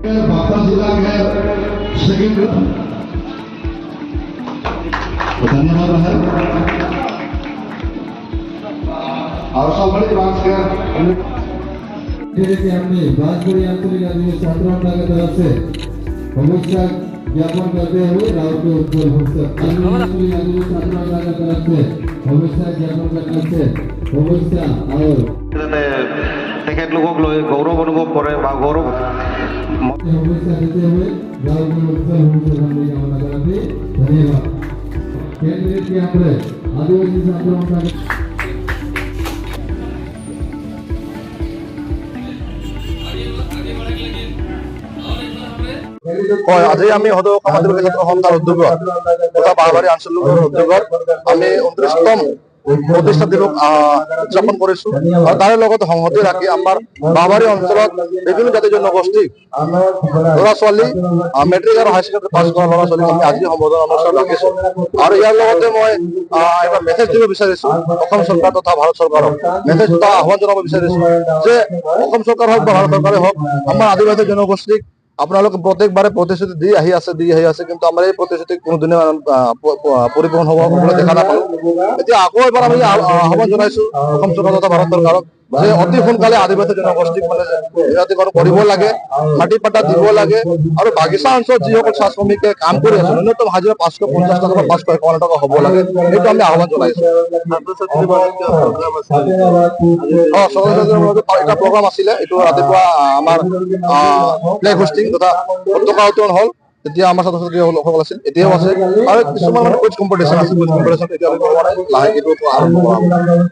बांदा जिला के सेकंड धन्यवाद है और सब ब्रांच के हमने बाजपुरी आंचलिक आदिवासी छात्रों की तरफ से शुभेच्छा ज्ञापन करते हुए राव के उज्जवल भविष्य आंचलिक आदिवासी छात्रों की तरफ से शुभेच्छा ज्ञापन करने से शुभेच्छा और তেখেতলোকক লৈ গৌৰৱ অনুভৱ কৰে বা গৌৰৱ शुभेच्छा देते हुए राव के उज्जवल भविष्य की कामना करते धन्यवाद केंद्रीय के हमरे आदिवासी छात्रों का হয় আজি আমি সদৌ সমাজৰ ক্ষেত্ৰত সন্তাৰ উদ্যোগত তথা বাঁহবাৰী আঞ্চলিকৰ উদ্যোগত আমি 29তম প্ৰতিষ্ঠা দিৱস উদযাপন কৰিছো আৰু তাৰে লগত সংহতি ৰাখি আমাৰ বাঁহবাৰী অঞ্চলত বিভিন্ন জাতি জনগোষ্ঠী ল'ৰা ছোৱালী মেট্ৰিক আৰু হাই ছেকেণ্ডাৰী পাছ কৰা ল'ৰা ছোৱালীক আমি আজি সম্বোধন অনুষ্ঠান ৰাখিছো আৰু ইয়াৰ লগতে মই এবাৰ মেছেজ দিব বিচাৰিছো অসম চৰকাৰ তথা ভাৰত চৰকাৰক মেছেজ এটা আহ্বান জনাব বিচাৰিছো যে অসম চৰকাৰ হওক বা ভাৰত চৰকাৰে হওক আমাৰ আদিবাসী জনগোষ্ঠীক আপোনালোকে প্ৰত্যেকবাৰে প্ৰতিশ্ৰুতি দি আহি আছে কিন্তু আমাৰ এই প্ৰতিশ্ৰুতি কোনোদিনে পৰিপূৰণ হ'বলৈ দেখা নাপালো এতিয়া আকৌ এবাৰ আমি আহ্বান জনাইছো অসম চৰকাৰ তথা ভাৰত চৰকাৰক যে অতি সোনকালে আদিবাসী জনগোষ্ঠীক মানে জাতিকৰণ কৰিব লাগে মাটি পাটা দিব লাগে আৰু বাগিচা অঞ্চলত যিসকল চাহ শ্ৰমিকে কাম কৰি আছে ন্যূনতম হাজিৰা 550 টকা বা 551 টকা হ'ব লাগে এইটো আমি আহ্বান জনাইছো এটা প্ৰগ্ৰাম আছিলে এইটো ৰাতিপুৱা আমাৰ ফ্লেগ হোষ্টিং তথা পতাকা উত্তোলন হল তেতিয়া আমাৰ ছাত্ৰ ছাত্ৰীসকল আছিল এতিয়াও আছে আৰু কিছুমান কুইজ কম্পিটিশ্যন আছে কুইজ কম্পিটিশ্যন এতিয়া লাহেকৈ আৰম্ভ কৰা হ'ব